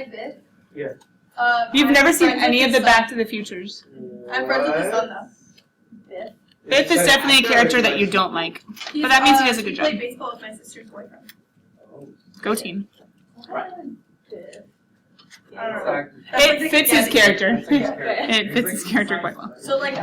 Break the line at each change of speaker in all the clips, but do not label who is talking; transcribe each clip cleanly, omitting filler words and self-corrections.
I Biff?
Yeah.
You've never seen any of the Back to the Futures.
I'm friends with the son, though. Biff?
Biff is definitely a character that you don't like. But that means he does a good job.
He played baseball with my sister's boyfriend.
Go team.
Biff. I don't know.
It fits his character. It fits his character quite well.
So, like,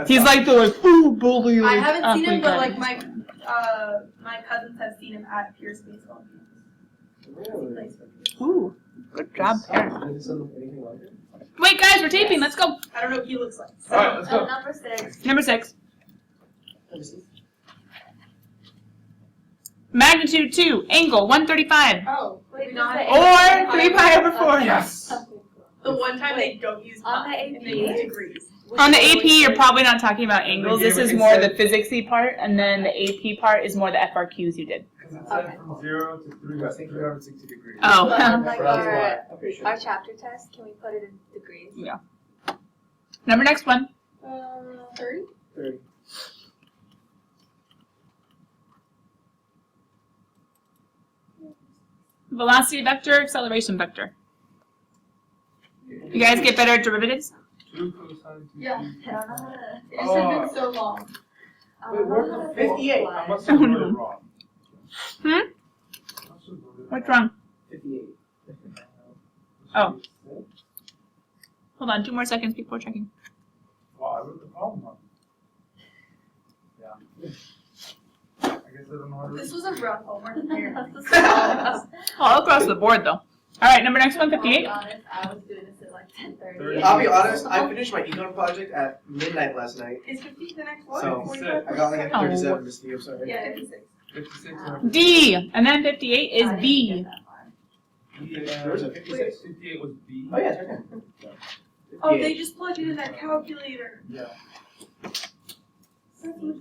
He's like the like, ooh, bully.
I
Like,
haven't seen him, but
athlete
like
guy.
my cousins have seen him at Pierce baseball games. He plays for Pierce.
Ooh, good job, Parent.
Does it look anything like it?
Wait, guys, we're taping. Let's go.
I don't know what he looks like. So,
Alright, let's go.
number 6.
Number 6. Magnitude 2, angle 135.
Oh, wait, not
Or 3 pi over 4.
Yes.
the one time they don't use
On
pi
the
and they use degrees.
On the AP, you're probably not talking about angles. This is more the physicsy part, and then the AP part is more the FRQs you did.
Because it said from 0 to 360 degrees.
Oh.
Like
That's why. Okay, sure.
our chapter test, can we put it in degrees?
Yeah. Number next one.
30?
30.
Velocity vector, acceleration vector. You guys get better at derivatives?
2 cosine 2.
Yeah.
I don't know how to.
It's been so long.
I
Wait,
don't know
where's
how
the
to
58?
multiply.
I must have wrote it wrong.
Hmm?
I must have wrote it
What's wrong?
58.
Oh. Hold on, 2 more seconds before checking.
Wow, I wrote the problem wrong. Yeah. I guess I don't know how to read.
This was a rough homework here.
All across the board, though. All right, number next one,
I'll be
58.
honest, I was doing this at like 10:30.
I'll be honest, I finished my econ project at midnight last night.
Is 50 the next one?
So,
45?
I got like a
Oh.
37 this year, sorry.
Yeah, 56.
56
D, and then 58 is B.
There was a 56?
58 was B.
Oh, yeah, it's right there.
Oh,
58.
they just plugged it in that calculator.
Yeah.
So much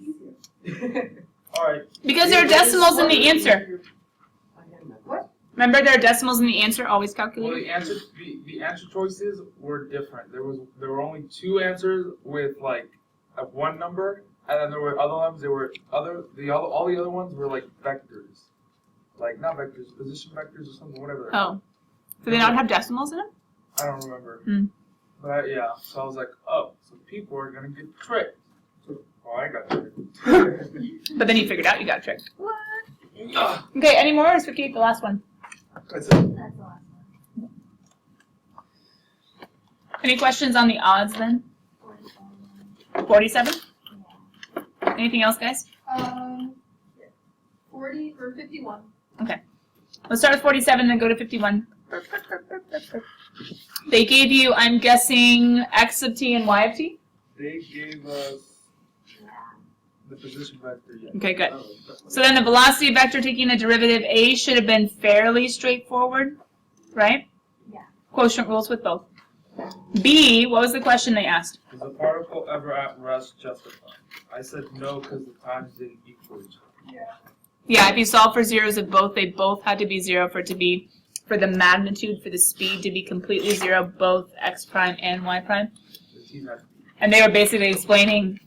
easier.
Alright.
Because there are decimals in the answer.
What?
Remember, there are decimals in the answer, always
Well,
calculated.
the answer choices were different. There were only 2 answers with like a 1 number, and then there were other ones. There were all the other ones were like vectors, like not vectors, position vectors or something, whatever.
Oh. Do they not have decimals in them?
I don't remember.
Hmm.
But yeah, so I was like, oh, so people are gonna get tricked. Oh, I got tricked.
But then you figured out you got tricked.
What?
Ugh.
Okay, any more? Or is 58 the last one?
That's it.
That's the last one.
Any questions on the odds then? 47? Anything else, guys?
40 or 51.
Let's start with 47, then go to 51. They gave you, I'm guessing, x of t and y of t?
They gave us the position vector. Yeah.
Okay, good. So then the velocity vector taking the derivative a should have been fairly straightforward, right?
Yeah.
Quotient rules with both. B, what was the question they asked?
Is the particle ever at rest justified? I said no because the times didn't equal each other.
Yeah, if you solve for zeros of both, they both had to be 0 for it to be, for the magnitude, for the speed to be completely 0, both x prime and y prime.
The t's had to be.
And they were basically explaining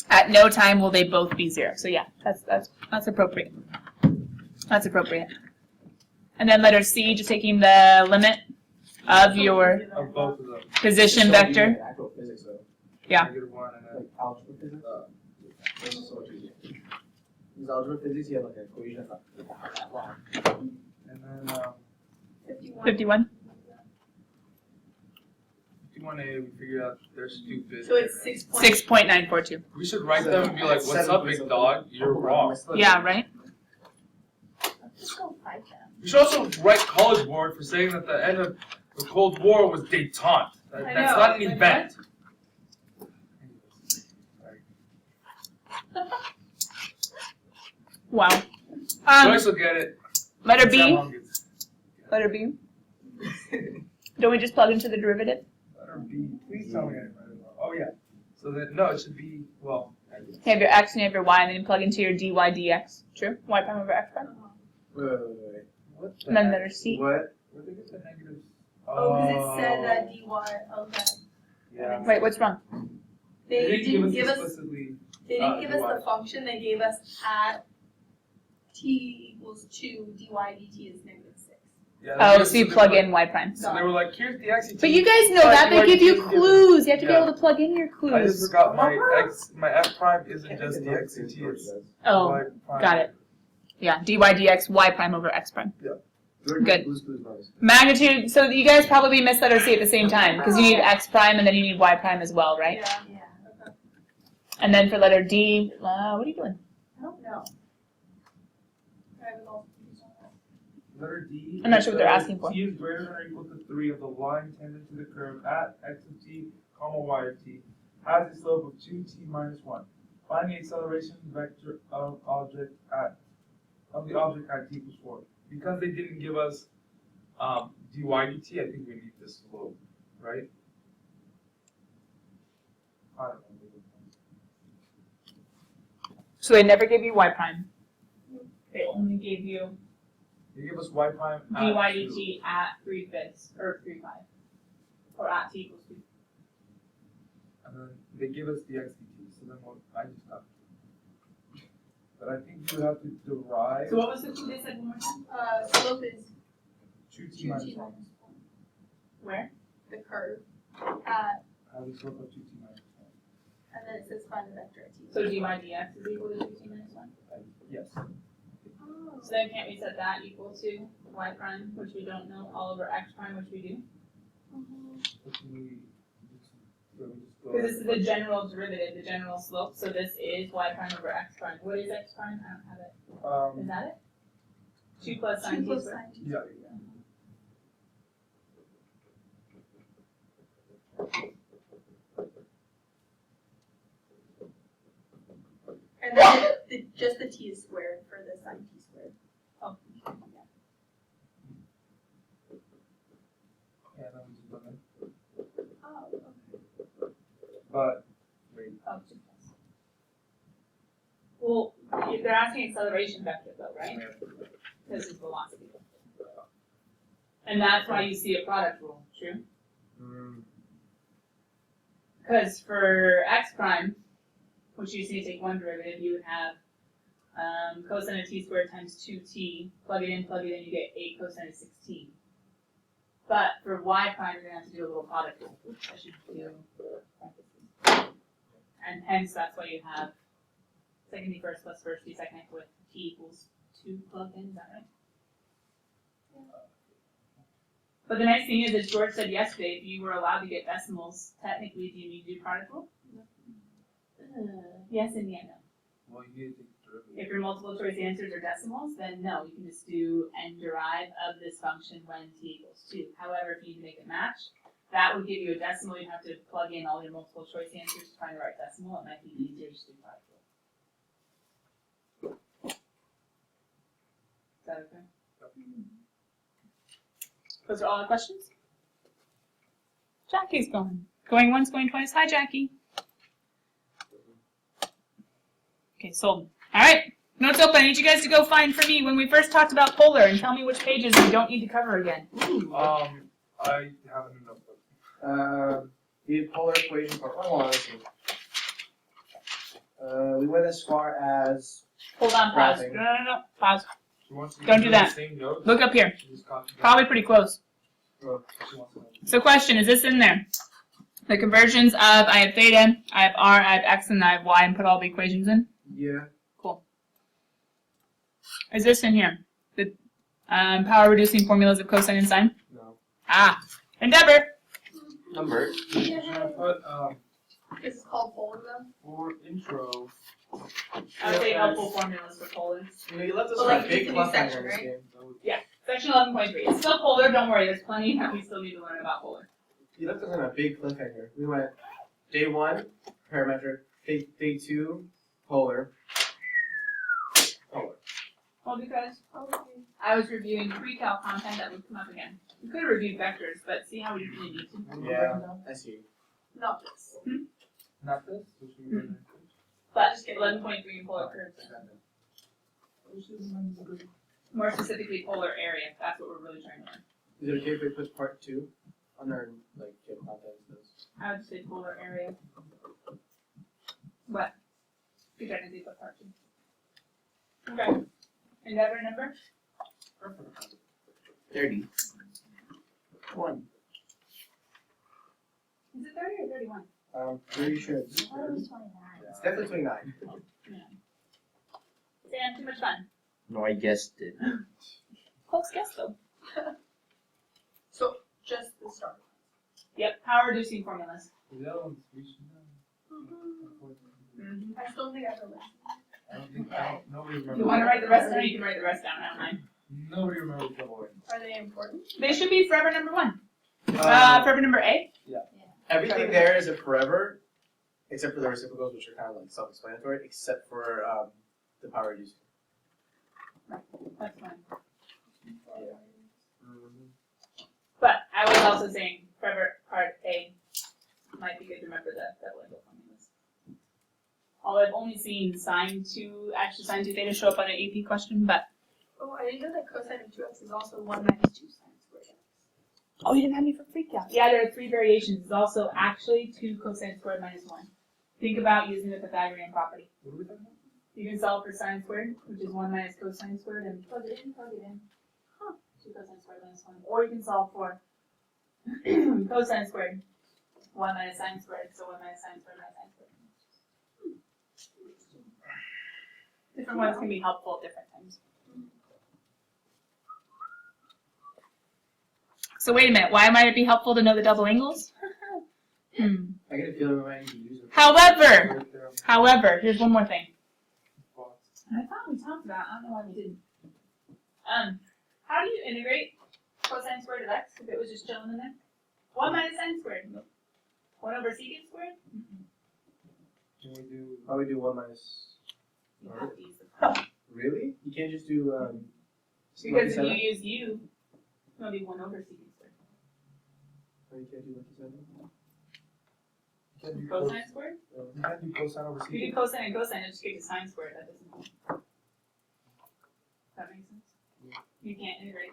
at no time will they both be 0. So yeah, that's appropriate. That's appropriate. And then letter C, just taking the limit of your
Of both of them.
position vector.
Actual physics, though.
Yeah.
-1 and then
Like algebra physics. This is so much easier. Because algebra physics, you have like an equation that's like that long.
and then
51.
51.
51A, we figured out they're stupid.
So it's 6.
6.942.
We should write them and be like, "What's up, big dog? You're wrong."
Yeah, right?
Let's just go fight them.
We should also write College Board for saying that the end of the Cold War was détente.
I
That's
know.
not an event.
Wow.
Joyce will get it.
Letter B.
Salmon gets
Letter B. Don't we just plug into the derivative?
Letter B. Please tell me I read it wrong. Oh yeah. So then no, it should be well.
You have your x and you have your y, and then you plug into your dy dx. True? Y prime over x prime.
Wait.
What the
And then
heck?
letter C.
What?
Where did they get the negatives?
Oh, because it said that dy. Okay.
Yeah.
Wait, what's wrong?
They didn't give us.
explicitly.
They didn't give us
dy.
the function. They gave us at t equals 2 dy dt is -6.
Yeah,
Oh,
they-
so you
they
plug
were
in y prime.
like- So they were like, here's the XCT.
But you guys know that they give you clues. You have to be
Yeah.
able to plug in your
I just
clues.
forgot my F prime isn't just the XCT. It's
Oh,
Y prime.
got it. Yeah, dy dx y prime over x prime. Good. Magnitude, so you guys probably missed letter C at the same time, because you need x prime and then you need y prime as well, right?
Yeah.
Yeah.
And then for letter D, what are you doing?
I don't know. I was all confused on that.
Letter D.
I'm not sure what they're
says
asking for.
T is greater than or equal to 3 of the line tangent to the curve at x of t, comma y of t, has a slope of 2t minus 1. Find the acceleration vector of the object at t equals 4. Because they didn't give us dy dt, I think we need this slope, right? I don't know.
So they never gave you y prime. They only gave you
They give us y prime at
dy
2.
dt at 3/5 or 3/5, or at t equals 2.
And then they give us the xdt, so then I just have to. But I think you have to derive
So what was the clue they said one more time?
Slope is
2t minus
2t
1.
minus 1.
Where?
The curve.
Has a slope of 2t minus 1.
And then it says find the vector at t.
So dy dx is equal to 2t minus 1.
Yes.
Oh.
So then can't we set that equal to y prime, which we don't know, all over x prime, which we do?
But we just go
Because this is the general derivative, the general slope, so this is y prime over x prime. What is x prime? I don't have it. Is that it? 2 plus sine
2
t
plus
squared.
sine t
Yeah.
squared. And then just the t is squared for the sine t squared.
Oh,
Yeah, then we just put in.
Oh, okay.
But wait.
oh, 2 plus. Well, they're asking acceleration vector though, right? Because it's velocity. And that's why you see a product rule, true? Because for x prime, which you just need to take one derivative, you would have cosine of t squared times 2t, plug it in, you get 8 cosine of 16. But for y prime, you're going to have to do a little product rule. Oops, I should do parentheses. And hence, that's why you have second d first plus first d second with t equals 2 plugged in, is that right? But the nice thing is, as George said yesterday, if you were allowed to get decimals, technically, do you need to do product rule? Yes and yeah, no.
Well, you need to take the derivative.
If your multiple choice answers are decimals, then no, you can just do and derive of this function when t equals 2. However, if you need to make it match, that would give you a decimal. You'd have to plug in all your multiple choice answers to find the right decimal. It might be easier just to do product rule. Is that okay? Those are all the questions? Jackie's going. Going once, going twice. Hi, Jackie. Okay, sold. All right, notes open. I need you guys to go find for me when we first talked about polar and tell me which pages we don't need to cover again.
I have a notebook.
The polar equation for let's see. We went as far as
Hold on, pause.
Nothing.
No. Pause.
She wants to
Don't do that.
The same notes.
Look up here.
She just copied
Probably pretty close.
that. She wants to know.
So question, is this in there? The conversions of, I have theta, I have r, I have x, and I have y, and put all the equations in?
yeah.
Cool. Is this in here? The power reducing formulas of cosine and sine?
No.
Ah, Endeavor.
Number.
Should I put
This is called polar though.
for intro?
I would say helpful formulas for polars.
You know, you left us
But,
on
like,
a big
it's a new
cliffhanger
section,
in this
right?
game.
Section 11.3. It's still polar, don't worry, there's plenty that we still need to learn about polar.
You left us on a big cliffhanger. We went day 1, parametric, day 2, polar. Polar.
Well, because I was reviewing pre-cal content that would come up again. We could have reviewed vectors, but see how we really need to.
Yeah, I see.
Not this.
Not this? So should we do
But 11.3 in polar curves. More specifically, polar area. That's what we're really trying to learn.
Is it okay if we put part 2 on our table contents?
I would say polar area. What? You technically put part 2. Okay. Endeavor number?
30. One.
Is it 30 or 31?
I'm pretty sure
I
it's
thought it was 29.
definitely 29.
Sam, too much fun.
No, I guessed it.
Close guess though.
So just the start.
Yep, power reducing formulas.
The other ones we should know.
I still think I have a
Nobody
If
remembers.
you want to write the rest, or you can write the rest down. I don't mind.
Nobody remembers double wings.
Are they important?
They should be forever number 1.
Um,
Forever number A.
Everything there is a forever, except for the reciprocals, which are kind of like self-explanatory, except for the power reducing.
That's fine. But I was also saying forever part A might be good to remember that window formulas. Although I've only seen sine 2 theta show up on an AP question, but
Oh, I didn't know that cosine of 2x is also 1 minus 2 sine squared x.
oh, you didn't have me for freak out. Yeah, there are 3 variations. It's also actually 2 cosine squared minus 1. Think about using the Pythagorean property.
What are we talking about?
You can solve for sine squared, which is 1 minus cosine squared, and plug it in. 2 cosine squared minus 1. Or you can solve for cosine squared, 1 minus sine squared, so 1 minus sine squared minus sine squared. Different ones can be helpful at different times. So wait a minute, why might it be helpful to know the double angles?
I get a feeling we might need to use it.
However, here's one more thing. I thought we talked about, I don't know why we didn't. How do you integrate cosine squared of x if it was just chilling in there? 1 minus sine squared. 1 over secant squared?
Can we do?
Probably do 1 minus.
You have to use the
Really? You can't just do.
because if
lucky
you use u, it'll be 1 over secant squared.
seven? Or you can't do lucky seven?
You can't do
Cosine squared?
You can't do cosine over
You do
secant.
cosine and cosine, it just gives you sine squared. That doesn't help. Does that make sense? You can't integrate.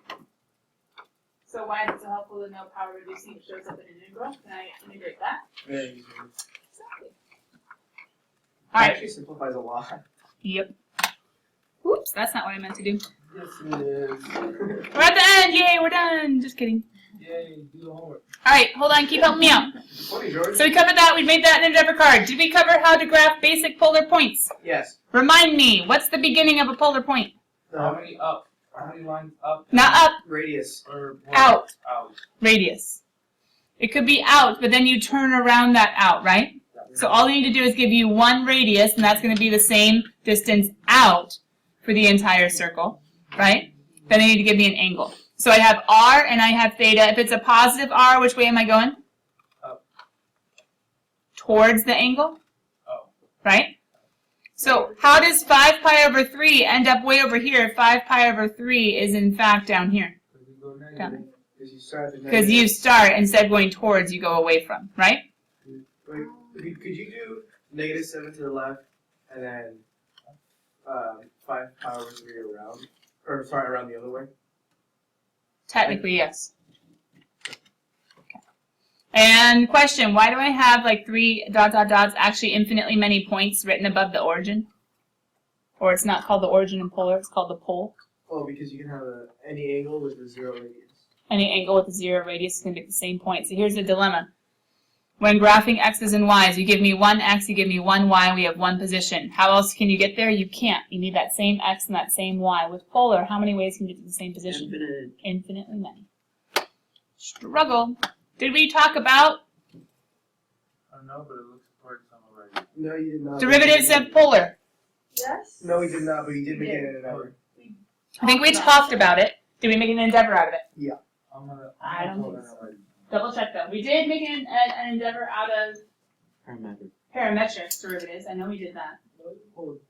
So why is it so helpful to know power reducing? It shows up in an integral. Can I integrate that?
Very easy.
Exactly.
It
Alright.
actually simplifies a lot.
Yep. Oops, that's not what I meant to do.
Yes, it is.
We're at the end! Yay, we're done! Just kidding.
Yay, do the homework.
Alright, hold on, keep helping me out.
Funny, George.
So we covered that, we made that in an endeavor card. Did we cover how to graph basic polar points?
Yes.
Remind me, what's the beginning of a polar point?
How many up? How many lines up?
Not up,
Radius.
Or what?
out,
Out.
radius. It could be out, but then you turn around that out, right? So all you need to do is give you 1 radius, and that's going to be the same distance out for the entire circle, right? Then I need to give me an angle. So I have r and I have theta. If it's a positive r, which way am I going?
Up.
Towards the angle,
Oh.
right? So how does 5 pi over 3 end up way over here if 5 pi over 3 is in fact down here?
Because we go negative.
Down.
Because you start at the
Because
negative.
you start, instead of going towards, you go away from, right?
Wait, could you do -7 to the left and then 5 pi over 3 around? Or sorry, around the other way?
Technically, yes. Okay. And question, why do I have like 3 ... actually infinitely many points written above the origin? Or it's not called the origin in polar, it's called the pole.
Oh, because you can have any angle with a 0 radius.
Any angle with a 0 radius is going to be the same point. So here's the dilemma. When graphing x's and y's, you give me 1 x, you give me 1 y, we have 1 position. How else can you get there? You can't. You need that same x and that same y. With polar, how many ways can you get to the same position?
Infinite.
Infinitely many. Struggle. Did we talk about
I don't know, but it looks like some already.
No, you did not.
derivatives of polar?
Yes?
No, we did not, but you did make
We
it
did.
in an hour.
I think we talked about it. Did we make an endeavor out of it?
I'm gonna.
I don't
pull
think
that
so.
already.
Double check though. We did make an endeavor out of
Parametric.
parametric derivatives. I know we did that.
Hold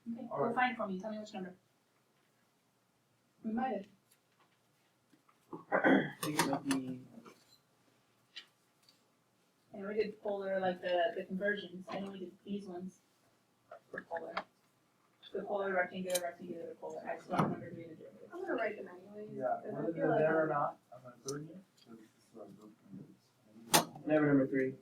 Okay, go find it for me. Tell me which number. We might have.
on. I think it might be.
I know we did polar, like the conversions. I know we did these ones for polar. The polar, rectangular, polar. I just don't remember doing the derivatives.
I'm gonna write them anyways.
Yeah,
because I
whether
feel
they're there or
like
not, I'm gonna put it in here. So this is what I'm looking at.
Never number 3.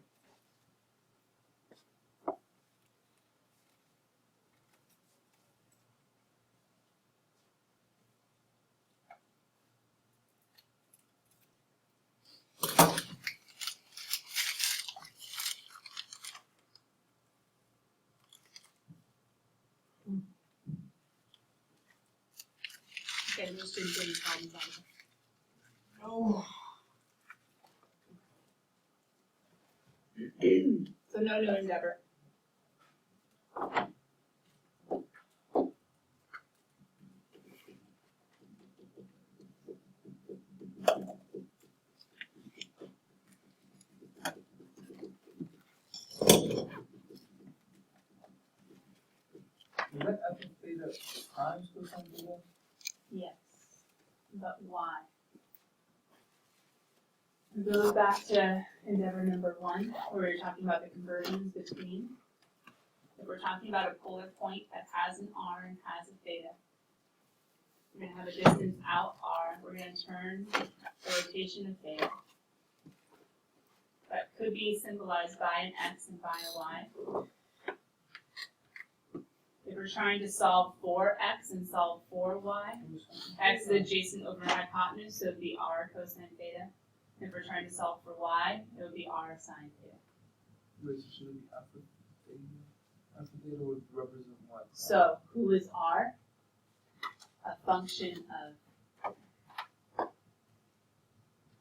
Okay, we just didn't get any problems out of it.
No.
So no new endeavor.
Is that alpha theta times cosine theta?
Yes. But why? We go back to endeavor number 1, where we were talking about the conversions between. If we're talking about a polar point that has an r and has a theta, we're going to have a distance out r. We're going to turn the rotation of theta. That could be symbolized by an x and by a y. If we're trying to solve for x and solve for y, x is adjacent over hypotenuse, so it would be r cosine theta. If we're trying to solve for y, it would be r sine theta.
Wait, so should it be alpha theta? Alpha theta would represent what?
So, who is r? A function of.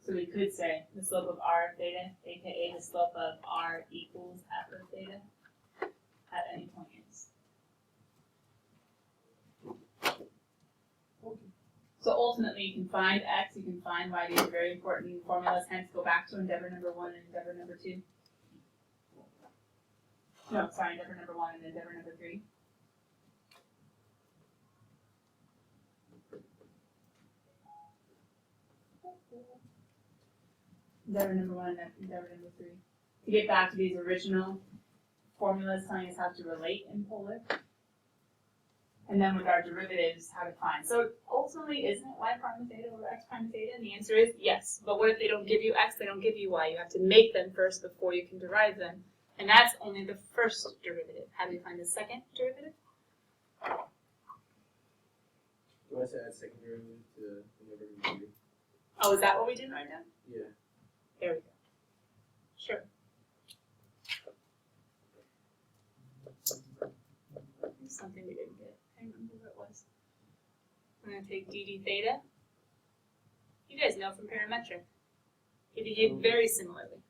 So we could say the slope of r theta, aka the slope of r equals f of theta, at any point is. So ultimately, you can find x, you can find y. These are very important formulas, hence go back to endeavor number 1 and endeavor number 2. No, sorry, endeavor number 1 and endeavor number 3. Endeavor number 1 and endeavor number 3. To get back to these original formulas telling us how to relate in polar. And then with our derivatives, how to find. So ultimately, isn't it y prime theta over x prime theta? And the answer is yes. But what if they don't give you x, they don't give you y? You have to make them first before you can derive them. And that's only the first derivative. How do we find the second derivative?
You want to add second derivative to whatever you do?
Oh, is that what we didn't write down?
Yeah.
There we go. Sure. There's something we didn't get. I remember what it was. I'm going to take dd theta. You guys know from parametric. It behave very similarly.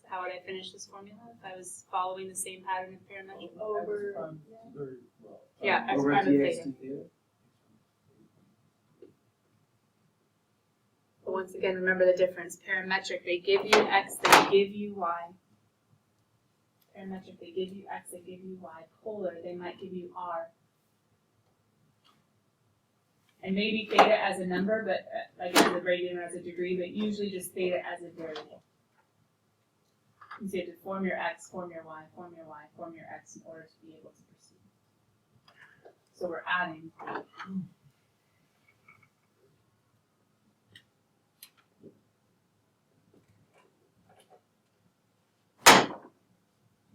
So how would I finish this formula if I was following the same pattern of parametric?
Over.
Yeah, x
Over
prime of
dx
theta.
theta.
But once again, remember the difference. Parametric, they give you x, they give you y. Parametric, they give you x, they give you y. Polar, they might give you r. And maybe theta as a number, but like as a radian or as a degree, but usually just theta as a variable. And so you have to form your x, form your y, form your y, form your x in order to be able to proceed. So we're adding.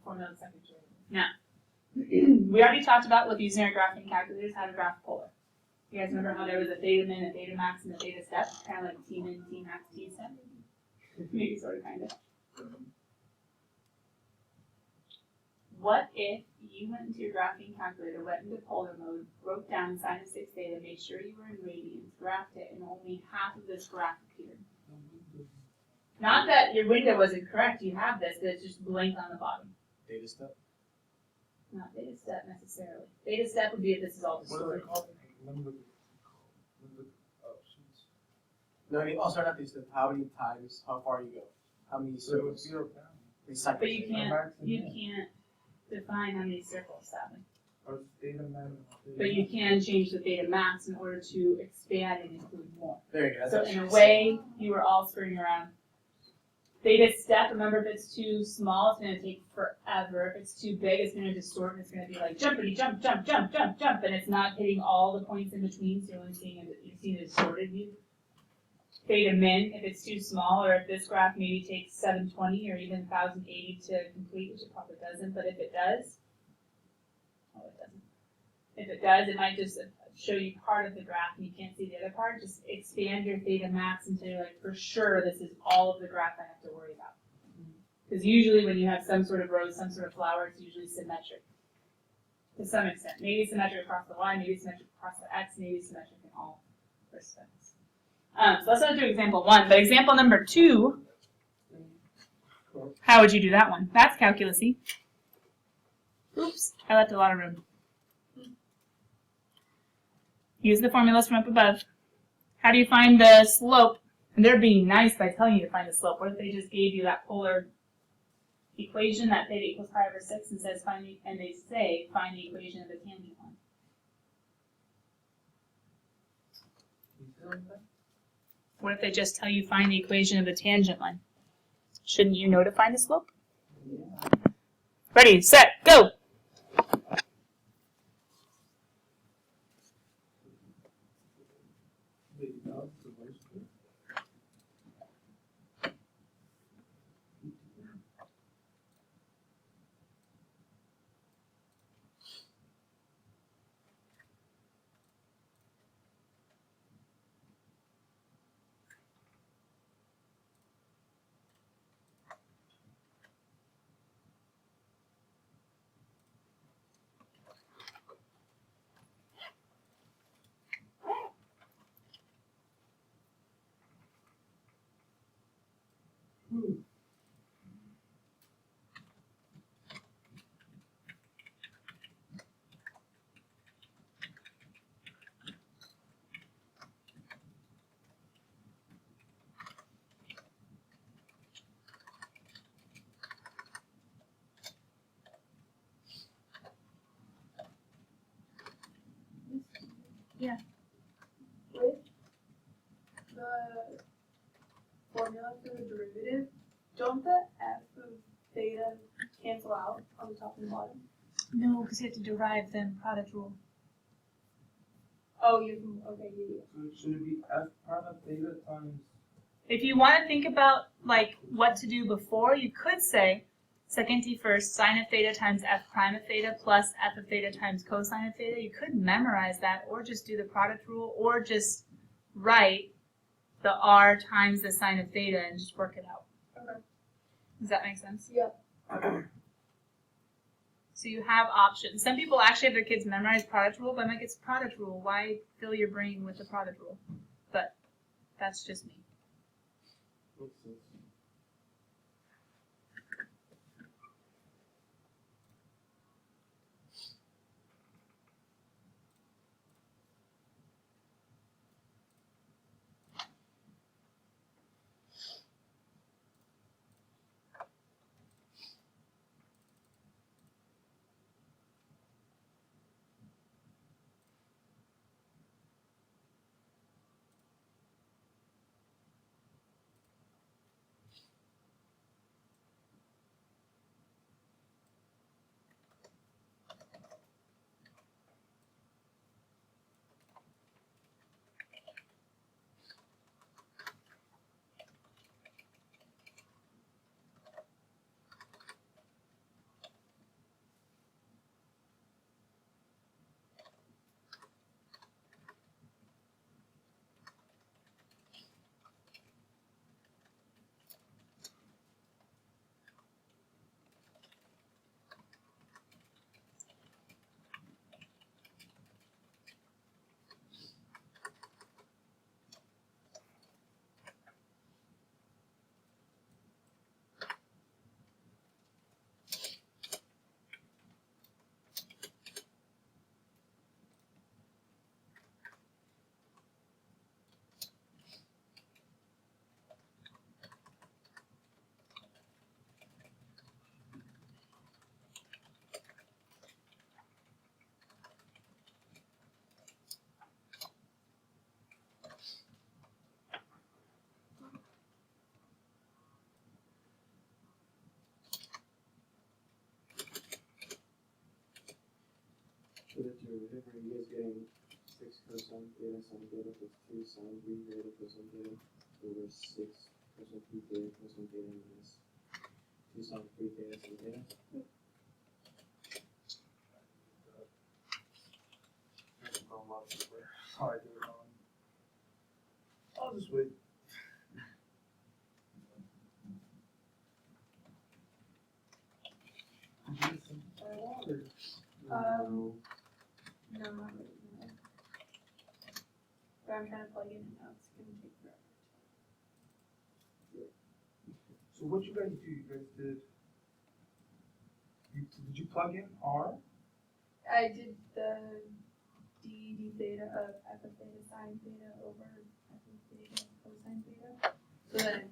Formula of the second derivative. Now, we already talked about with using our graphing calculators how to graph polar. You guys remember how there was a theta min, a theta max, and a theta step? Kind of like T min, T max, T step? Maybe sort of, kind of. What if you went into your graphing calculator, went into polar mode, wrote down sine of 6 theta, made sure you were in radians, graphed it, and only half of this graph appeared? Not that your window wasn't correct, you have this, but it's just blank on the bottom.
Theta step.
Not theta step necessarily. Theta step would be if this is all
What is
distorted.
it called? Oh, shoot.
No, I mean, also not theta step. How many times? How far you go? How many
So it was
circles?
0 down.
They cycle.
But you can't define how many circles, sadly.
Or theta min.
But you can change the theta max in order to expand and include more.
There you go.
So in a way, you were all screwing around. Theta step, remember if it's too small, it's going to take forever. If it's too big, it's going to distort and it's going to be like jumpity jump, jump, jump, jump, jump, and it's not hitting all the points in between, so you're only seeing a distorted view. Theta min, if it's too small, or if this graph maybe takes 720 or even 1080 to complete, which it probably doesn't, but if it does, oh, it doesn't. If it does, it might just show you part of the graph and you can't see the other part. Just expand your theta max until you're like, for sure, this is all of the graph I have to worry about. Because usually when you have some sort of rose, some sort of flower, it's usually symmetric. to some extent. Maybe symmetric across the y, maybe symmetric across the x, maybe symmetric in all respects. So let's not do example 1, but example number 2, how would you do that one? That's calculus-y. Oops, I left a lot of room. Use the formulas from up above. How do you find the slope? And they're being nice by telling you to find the slope. What if they just gave you that polar equation, that theta equals pi over 6, and says find the, and they say find the equation of the tangent line? What if they just tell you find the equation of the tangent line? Shouldn't you know to find the slope? Ready, set, go!
With the formula for the derivative, don't the f of theta cancel out on the top and the bottom?
No, because you have to derive the product rule.
Oh, you okay, yeah.
So should it be f prime of theta times?
If you want to think about like what to do before, you could say second t first, sine of theta times f prime of theta plus f of theta times cosine of theta. You could memorize that, or just do the product rule, or just write the r times the sine of theta and just work it out.
Okay.
Does that make sense?
Yeah.
So you have options. Some people actually have their kids memorize product rule, but I'm like, it's product rule. Why fill your brain with the product rule? But that's just me.
Makes sense.
For the derivative, are you guys getting 6 cosine theta sine theta plus 2 sine 3 theta cosine theta over 6 cosine 3 theta cosine theta minus 2 sine 3 theta sine theta?
How I do it wrong. I'll just wait.
Um, But I'm trying to plug in and now it's gonna take forever.
So what you guys do? You guys did you plug in R?
I did the d theta of f of theta sine theta over f of theta cosine theta. So then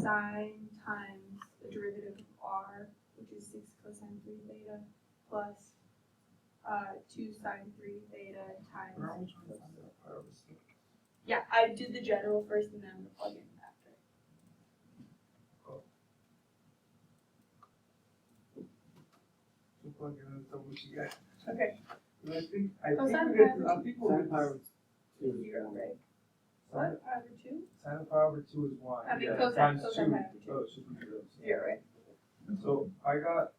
sine times the derivative of r, which is 6 cosine 3 theta, plus 2 sine 3 theta times.
Aren't we trying to find out pi over 6?
Yeah, I did the general first and then I'm gonna plug in after.
So plug in and tell me what you got.
Okay.
And I think
Cosine
we did.
pi over
I think we'll
Sine pi over
Is 0, right?
Sine
What? Over 2?
Sine pi over 2 is 1.
I mean,
Yeah,
cosine-
times
cosine
2.
pi over 2.
Oh, it should be 0.
0, right?
So I got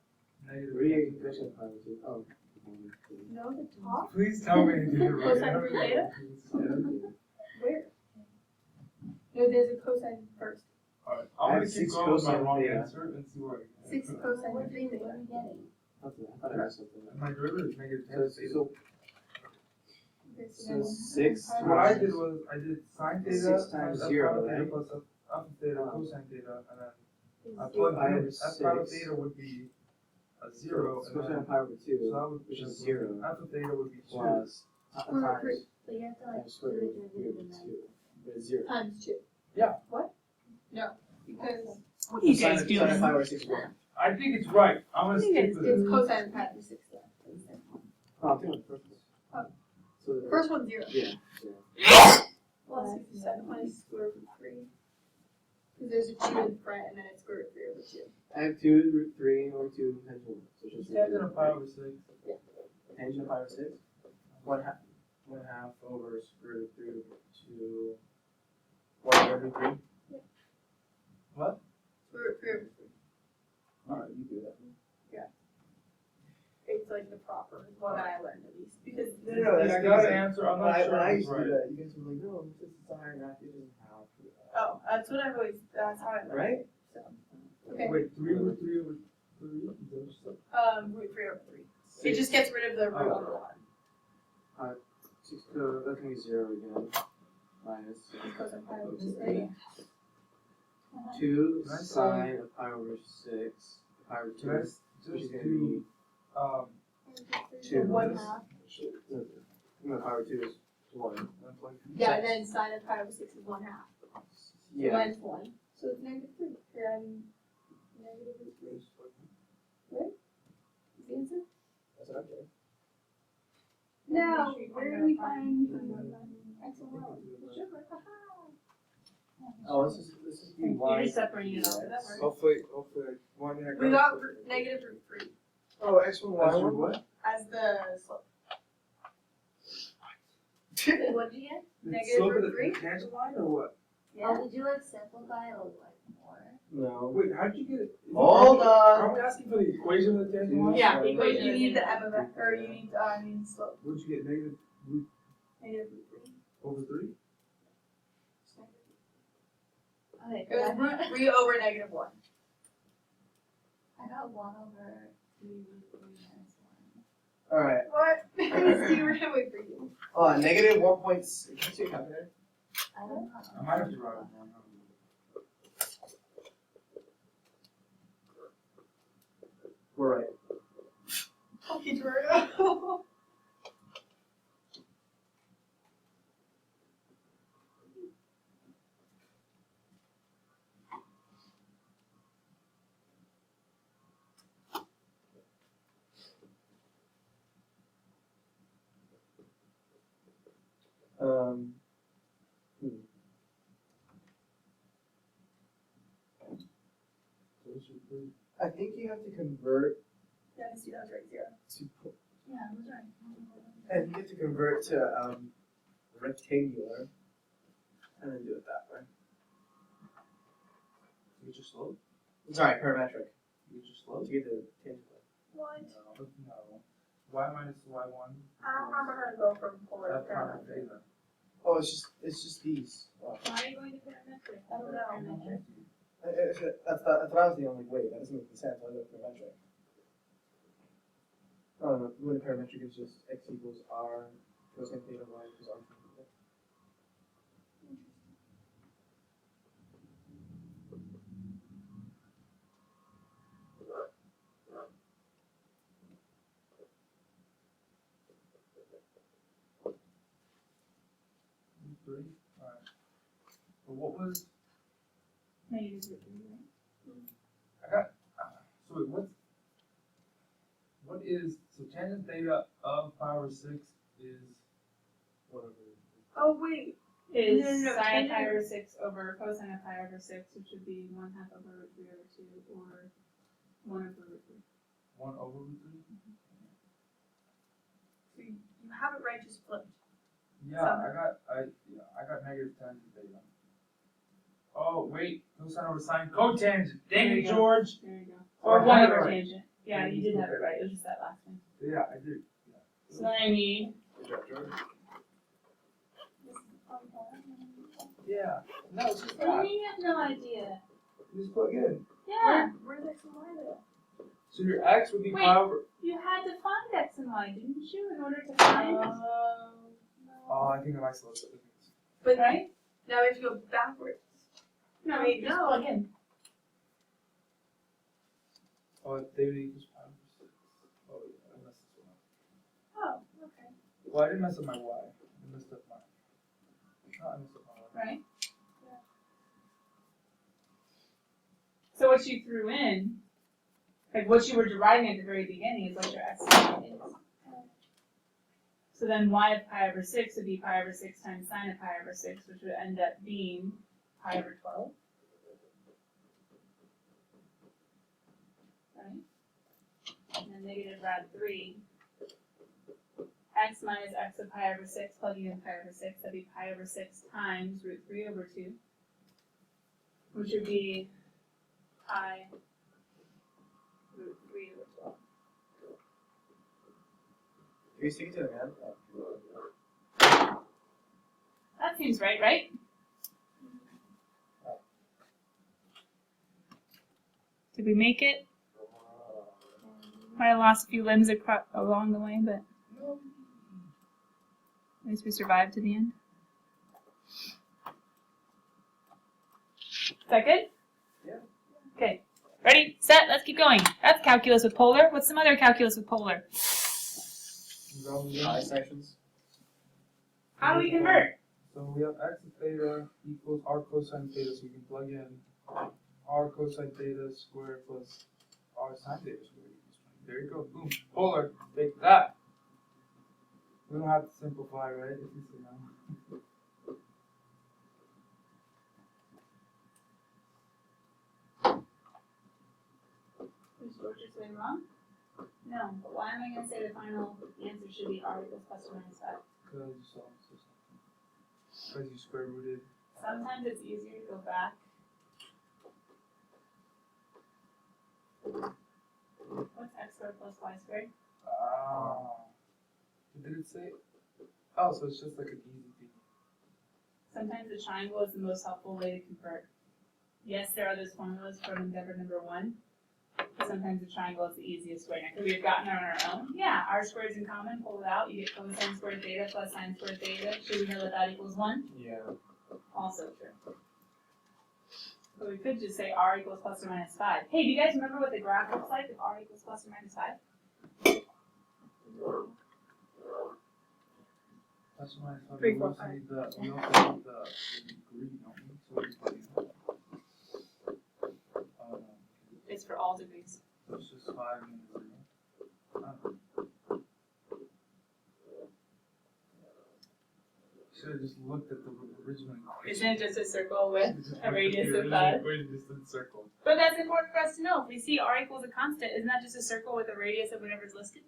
negative.
What do you get cosine pi over 2? Oh.
No, the top?
Please tell me you did it right.
Cosine 3 theta? Where? No, there's a cosine first.
Alright,
I
I'm
have
gonna keep
6
going with my
cosine
wrong
theta.
answer and see what I get.
6 cosine 3 theta.
I thought I missed something.
My derivative is negative 10 theta.
So
Okay,
So
then
6
pi
So what I
times-
did was I did sine theta
6 times
f
0,
pi theta
right?
plus f theta cosine theta, and then I
is
plugged
pi
in
over
f pi of
6.
theta would be a 0,
It's
and
cosine
then
pi over 2,
so that would
which
be
is 0,
f of theta would be 2.
plus
Square root
times
three.
So you have to like
times square
do the
root
derivative
of
and then.
2. But it's 0.
times 2.
Yeah.
What? No, because
What are you guys
Sine
doing?
pi over 6 is 1.
I think it's right. I'm gonna stick with
it's
it.
cosine pi over 6 though.
Oh, I'm thinking of the first one.
Oh.
So the
First one's 0.
yeah, 0.
Plus 7 minus square root 3. Because there's a 2 in front and then it's square root 3 over 2.
I have 2 root 3 over 2 times 1. So it's just
Tangent of pi over 6.
tangent of pi over 6. 1 half. 1 half over square root 3 over 2. 1 over 3.
What?
Square root 3 over 3.
Alright, you do that.
It's like the proper one that I learned at least. Because
I got an answer. I'm not sure
When I
if
used
it's
to do
right.
that, you guys were like, no, this is a higher math, it doesn't have to.
oh, that's what I've always. That's how I learned.
Right?
It, so. Okay.
Wait, 3 root 3 over 3? Is that what you said?
Root 3 over 3. It just gets rid of the root on the one.
6, so that's gonna be 0 again. Minus
Cosine pi over 6.
2
Can I say-
sine of pi over 6. Pi over 2.
Can I
Which is
just
gonna
do,
Two.
1 half.
No, pi over 2 is 1.
Yeah, and then sine of pi over 6 is 1 half. So
Yeah.
mine's 1. So it's negative 3. Here I'm negative root 3. Right? Is the answer?
That's what I'm doing.
No. Where do we find x and y?
Oh, this is the
You're
y.
just separating it out.
Hopefully, one minute.
We got negative root 3
Oh, x1, y1.
What?
as the slope.
What did you get?
Negative
Slope of
root
the
3?
tangent line or what?
Oh, did you like simplify it like more?
No.
Wait, how did you get it?
Hold on.
Are we asking for the equation of the tangent line?
Yeah,
the
but
equation
you
is
need the
in
m of x, or you need, slope.
What'd you get? Negative root
Negative root 3.
over 3?
Okay,
It was root 3 over negative 1.
I got 1 over 3 root 3 minus 1.
Alright.
What? Steve, we're gonna wait for you.
Negative 1 point. Can you see a calculator?
I don't know.
I might have to write it down.
We're right.
Okay, Jordan.
I think you have to convert
Yeah, I see that was right, 0.
to.
Yeah, I was right.
And you have to convert to rectangular, and then do it that way.
You just slope?
Sorry, parametric.
You just slope?
To get the tangent line.
What?
No. Y minus y1.
I don't remember how to go from polar to
That's prime
parametric.
theta.
Oh, it's just these. Wow.
Why are you going to parametric?
I don't know.
That's what I was the only way. That doesn't make any sense. I go parametric. Oh no, when parametric is just x equals r cosine theta y equals r sin theta.
3? Alright. But what was,
Negative root 3, right?
I got, so wait, what is, so tangent theta of pi over 6 is
Whatever.
Oh, wait.
Is
No, no, no,
sine of
tangent-
pi over 6 over cosine of pi over 6, which would be 1/2 over root 3 over 2, or 1 over root 3.
1 over root 3?
So you have it right, just flipped.
Yeah, I got negative tangent theta. Oh, wait, cosine over sine, cotangent. Dang
There
it,
you go.
George.
There you go.
So
Or
I
1
had it
over
right.
tangent. Yeah, you did have it right. It was just that last one.
Yeah, I did.
So then I need.
Good job, George.
Yeah. No, it's just
You
that.
have no idea.
You just plug in.
Yeah.
Where's X and Y there?
So your x would be
Wait.
pi over.
You had to find x and y, didn't you, in order to find
Oh, I think I might slow it.
But
right?
now we have to go backwards.
No,
Wait,
just
no.
plug in.
Oh, theta equals pi over 6. Oh, yeah, I messed this one up.
Oh, okay.
Well, I didn't mess up my y. I messed up my. No, I messed up my y.
Right? So what you threw in, like what you were deriving at the very beginning, is what your x and y is. So then y of pi over 6 would be pi over 6 times sine of pi over 6, which would end up being pi over 12. Right? And then negative rad 3. X minus x of pi over 6, plugging in pi over 6, that'd be pi over 6 times root 3 over 2, which would be pi root 3 over 12.
3 6 again.
That seems right, right? Did we make it? Might have lost a few limbs along the way, but at least we survived to the end. Is that good?
Yeah.
Okay. Ready, set, let's keep going. That's calculus with polar. What's some other calculus with polar?
Pi sections.
How do we convert?
So we have x of theta equals r cosine theta, so we can plug in r cosine theta squared plus r sine theta squared equals 20. There you go, boom, polar, take that. We don't have to simplify, right? If you say no.
Is George's way wrong? No, but why am I going to say the final answer should be r equals plus or minus 5?
Because you saw this. Because you square rooted.
Sometimes it's easier to go back. What's x squared plus y squared?
Ah. Did it say? Oh, so it's just like an easy thing.
Sometimes the triangle is the most helpful way to convert. Yes, there are those formulas from endeavor number 1, but sometimes the triangle is the easiest way. Now, could we have gotten it on our own? Yeah, r squared is in common, pull it out, you get cosine squared theta plus sine squared theta. Should we know that that equals 1?
Yeah.
Also true. But we could just say r equals plus or minus 5. Hey, do you guys remember what the graph looks like if r equals plus or minus 5?
That's why I thought
3,
we
4,
also
5.
need the degree, don't we? So we plug in.
It's for all degrees.
So it's just 5 and 0. Should have just looked at the original equation.
Isn't it just a circle with
Just
a
looked at
radius
the
of
original
5?
equation, just in circle.
But that's important for us to know. If we see r equals a constant, isn't that just a circle with a radius of whatever's listed?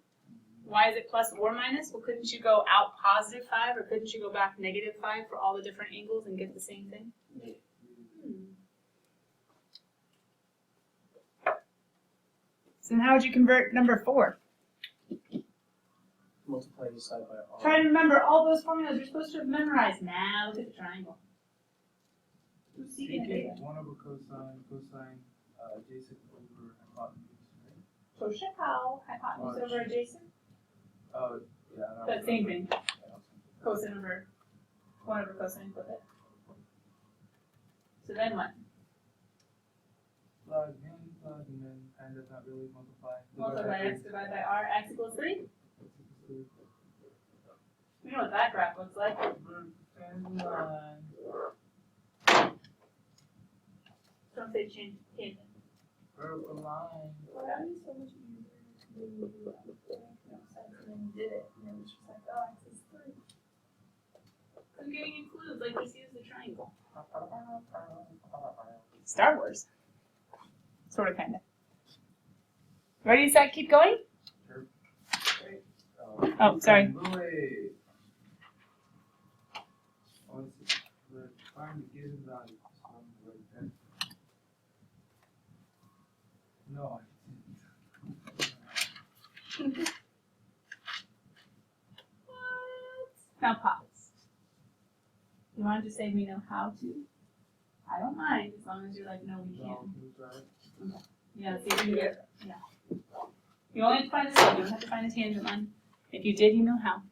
Why is it plus or minus? Well, couldn't you go out positive 5, or couldn't you go back negative 5 for all the different angles and get the same thing? So then how would you convert number 4?
Multiply each side by r.
Try to remember all those formulas you're supposed to have memorized. Now look at the triangle. Who's seeking
Taking
theta?
1 over cosine, adjacent over hypotenuse, right?
Cosine how? Hypotenuse over adjacent?
Oh, yeah.
But same thing.
Yeah,
Cosine over 1 over cosine, flip it. So then what?
plug in, and does not really multiply.
Multiply x divided by r, x equals 3? We know what that graph looks like. say tangent.
Verb align.
Well, that is so much easier when you do that. It makes no sense, and then you did it, and it was just like, oh, X is 3.
I'm giving you clues, like just use the triangle. Star Wars. Sort of, kind of. Ready, set, keep going? Oh, sorry.
Wait. Oh, this is, we're trying to get in value. No, I didn't.
Now pause. You want to just say we know how to? I don't mind, as long as you're like, no, we
No,
can't.
can we try it?
Yeah, see if you can get, yeah. You only have to find the slope, you don't have to find the tangent line. If you did, you know how.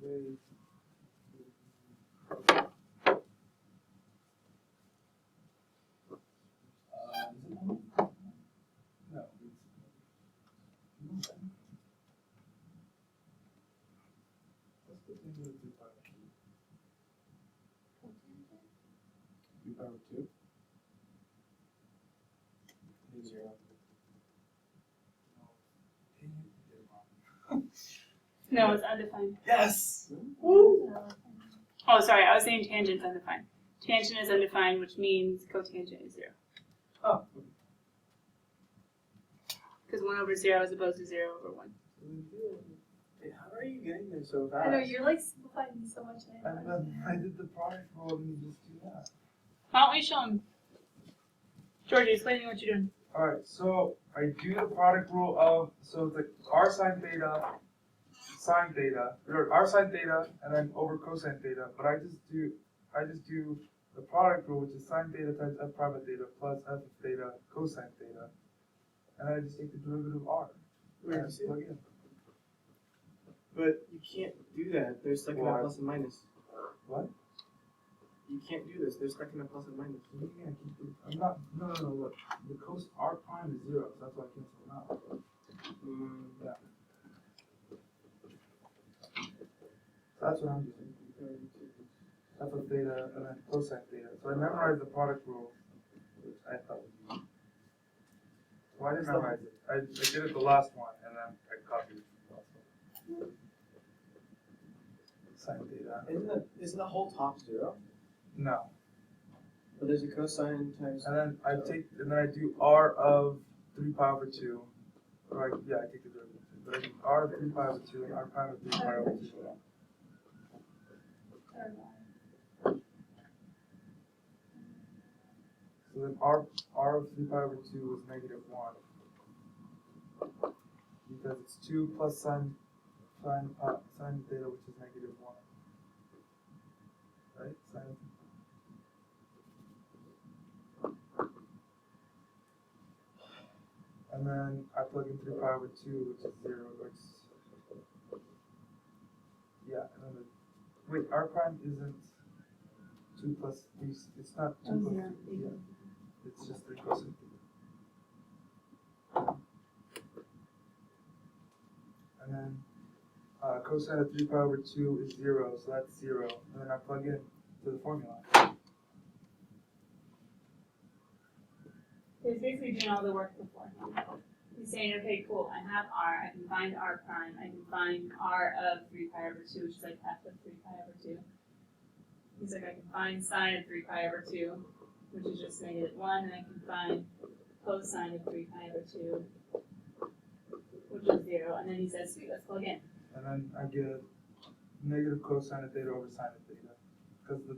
Wait. Is it one? No. Let's put into the 2 power 2. 2 power 2?
Is 0.
No, it's undefined.
Yes!
Oh, sorry, I was saying tangent's undefined. Tangent is undefined, which means cotangent is 0.
Oh.
Because 1 over 0 is opposed to 0 over 1.
Hey, how are you getting there so fast?
I know, you're like simplifying so much.
And then I did the product rule and you just do that.
Why don't we show them? Georgie, explain to me what you're doing.
Alright, so I do the product rule of, so it's like r sine theta, or r sine theta, and then over cosine theta, but I just do the product rule, which is sine theta times f prime of theta plus f of theta cosine theta, and then I just take the derivative of r.
Wait,
and
see?
plug in.
But you can't do that. They're stuck in
Why?
a plus and minus.
What?
You can't do this. They're stuck in a plus and minus.
Yeah, I'm not, no, look, the r prime is 0, so that's why I cancel them out. Yeah. So that's what I'm doing. F of theta and then cosine theta. So I memorized the product rule, which I thought was easy. Well, I didn't memorize it. I did it the last one and then I copied it from the last one. Sine theta.
Isn't the whole top 0?
No.
But there's a cosine times.
And then I do r of 3 pi over 2. Or I take the derivative. But I do r of 3 pi over 2 and r prime of 3 pi over 2. So then r of 3 pi over 2 is negative 1. Because it's 2 plus sine theta, which is negative 1. Right? Sine. And then I plug in 3 pi over 2, which is 0, which, yeah, and then wait, r prime isn't 2 plus 3, it's not 2 plus 3, yeah, it's just 3 cosine theta. And then cosine of 3 pi over 2 is 0, so that's 0, and then I plug in to the formula.
He's basically doing all the work beforehand. He's saying, okay, cool, I have R, I can find R prime, I can find R of 3 pi over 2, which is like f of 3 pi over 2. He's like, I can find sine of 3 pi over 2, which is just -1, and I can find cosine of 3 pi over 2, which is 0. And then he says, sweet, let's plug in.
And then I get negative cosine of theta over sine of theta. Because the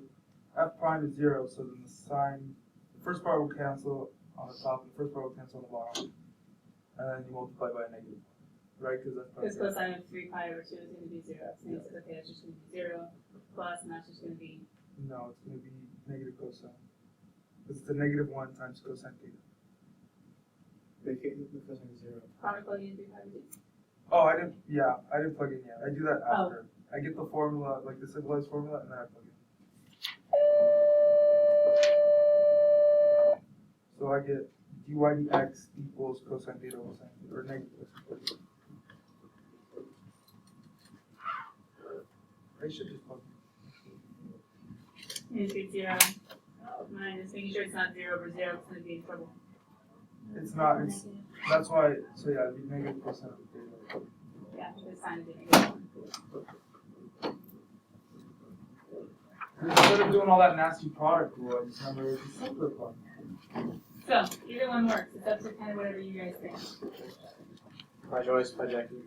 f prime is 0, so then the sine, the first part will cancel on the top, and the first part will cancel on the bottom. And then you multiply by a negative, right?
Because cosine of 3 pi over 2 is going to be 0. So he says, okay, that's just going to be 0 plus, and that's just going to be.
No, it's going to be negative cosine. It's the -1 times cosine theta.
Make it the cosine 0.
Probably plugging in 3 pi over 2.
Oh, I didn't plug in yet. I do that after. I get the formula, like the simplified formula, and then I plug in. So I get dy dx equals cosine theta over sine theta, or negative cosine theta. I should just plug in.
And it's 0 minus, making sure it's not 0 over 0, it's going to be in trouble.
It's not, that's why, so yeah, it'd be negative cosine of theta.
Yeah, the sine of -1.
Instead of doing all that nasty product rule, I just remember it's a simpler part.
So, either one works. It's up to kind of whatever you guys think.
By Joyce, by Jackie.